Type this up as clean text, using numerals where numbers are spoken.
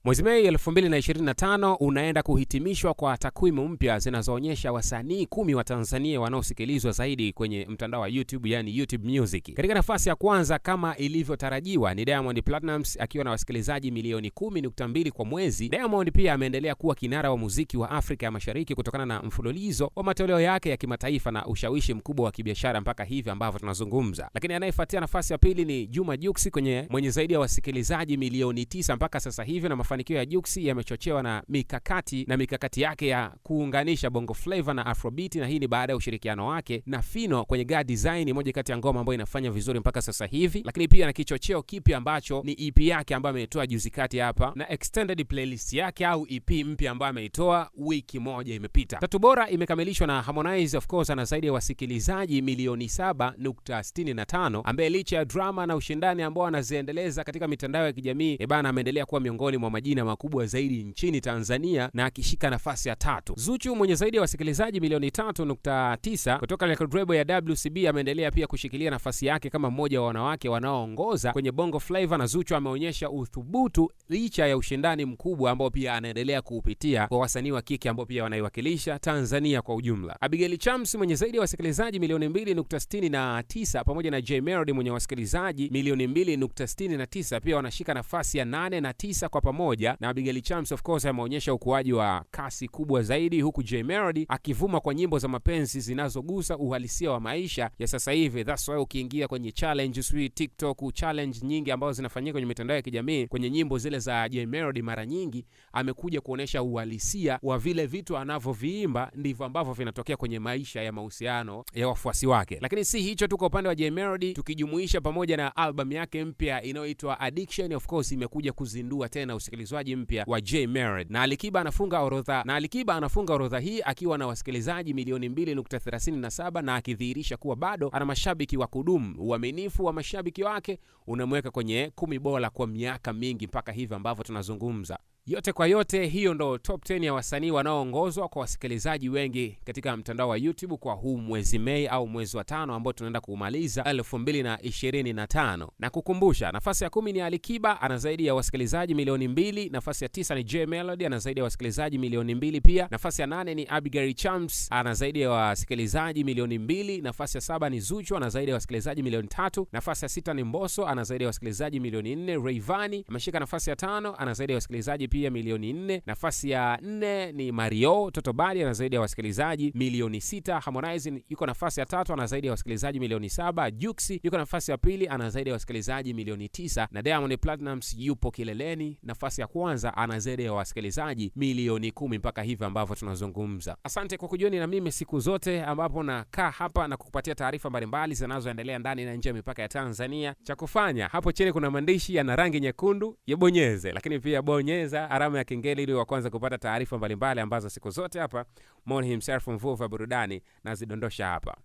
Mwezi Mei 2025 unaenda kuhitimishwa kwa takwimu mpya zinazoonyesha wasanii 10 wa Tanzania wanaosikilizwa zaidi kwenye mtandao wa YouTube, yani YouTube Music. Katika nafasi ya kwanza kama ilivyotarajiwa ni Diamond Platnumz akiwa na wasikilizaji milioni 10.2 kwa mwezi. Diamond pia ameendelea kuwa kinara wa muziki wa Afrika ya Mashariki kutokana na mfululizo wa matoleo yake ya kimataifa na ushawishi mkubwa wa kibiashara mpaka hivi ambavyo tunazungumza. Lakini anayefuatia nafasi ya pili ni Juma Jux mwenye zaidi ya wasikilizaji milioni 9 mpaka sasa hivi, na mafanikio ya Jux yamechochewa na mikakati yake ya kuunganisha Bongo Flava na Afrobeat, na hii ni baada ya ushirikiano wake na Fino kwenye God Design, moja kati ya ngoma ambayo inafanya vizuri mpaka sasa hivi. Lakini pia na kichocheo kipi ambacho ni EP yake ambayo ametoa juzi kati hapa, na extended playlist yake au EP mpya ambayo ameitoa wiki moja imepita. Tatu Bora imekamilishwa na Harmonize, of course ana zaidi ya wasikilizaji milioni 7.65, ambaye licha ya drama na ushindani ambao anaziendeleza katika mitandao ya kijamii, ameendelea kuwa miongoni mwa majina makubwa zaidi nchini Tanzania na akishika nafasi ya 3. Zuchu mwenye zaidi ya wasikilizaji milioni 3.9 kutoka record label ya WCB ameendelea pia kushikilia nafasi yake kama mmoja wa wanawake wanaoongoza kwenye Bongo Flava, na Zuchu ameonyesha uthubutu licha ya ushindani mkubwa ambao pia anaendelea kuupitia kwa wasanii wa kike ambao pia wanaiwakilisha Tanzania kwa ujumla. Abigail Chams mwenye zaidi ya wasikilizaji milioni 2.69 pamoja na Jay Melody mwenye wasikilizaji milioni 2.69 pia wanashika nafasi ya 8 na 9 kwa pamoja, na Abigail Chams of course ameonyesha ukuaji wa kasi kubwa zaidi, huku Jay Melody akivuma kwa nyimbo za mapenzi zinazogusa uhalisia wa maisha ya sasa hivi. That's why ukiingia kwenye challenge sweet TikTok challenge nyingi ambazo zinafanyika kwenye mitandao ya kijamii, kwenye nyimbo zile za Jay Melody mara nyingi amekuja kuonesha uhalisia wa vile vitu anavyoviimba ndivyo ambavyo vinatokea kwenye maisha ya mahusiano ya wafuasi wake. Lakini si hicho tu kwa upande wa Jay Melody, tukijumuisha pamoja na album yake mpya inayoitwa Addiction, of course imekuja kuzindua tena usikilizwaji mpya wa Jay Melody, na Alikiba anafunga orodha hii akiwa na wasikilizaji milioni 2.37 na akidhihirisha kuwa bado ana mashabiki wa kudumu. Uaminifu wa mashabiki wake unamweka kwenye 10 bora kwa miaka mingi mpaka hivi ambavyo tunazungumza. Yote kwa yote, hiyo ndo top 10 ya wasanii wanaoongozwa kwa wasikilizaji wengi katika mtandao wa YouTube kwa huu mwezi Mei au mwezi wa 5 ambao tunaenda kumaliza 2025. Na kukumbusha, nafasi ya 10 ni Alikiba ana zaidi ya wasikilizaji milioni 2, nafasi ya 9 ni Jay Melody ana zaidi ya wasikilizaji milioni 2 pia, nafasi ya 8 ni Abigail Chams ana zaidi ya wasikilizaji milioni 2, nafasi ya 7 ni Zuchu ana zaidi ya wasikilizaji milioni 3, nafasi ya 6 ni Mbosso ana zaidi ya wasikilizaji milioni 4, Rayvanny ameshika nafasi ya 5 ana zaidi ya wasikilizaji pia milioni 4, nafasi ya 4 ni Mario Totobali ana zaidi ya wasikilizaji milioni 6, Harmonize yuko nafasi ya 3 ana zaidi ya wasikilizaji milioni 7, Jux yuko nafasi ya 2 ana zaidi ya wasikilizaji milioni 9, na Diamond Platnumz yupo kileleni nafasi ya kwanza ana zaidi ya wasikilizaji milioni 10 mpaka hivi ambavyo tunazungumza. Asante kwa kujioni na mimi siku zote ambapo nakaa hapa na kukupatia taarifa mbalimbali zinazoendelea ndani na nje ya mipaka ya Tanzania. Cha kufanya hapo chini kuna maandishi yana rangi nyekundu, yabonyeze, lakini pia bonyeza alama ya kengele ili wa kwanza kupata taarifa mbalimbali ambazo siku zote hapa Mon himself mvuva burudani na zidondosha hapa.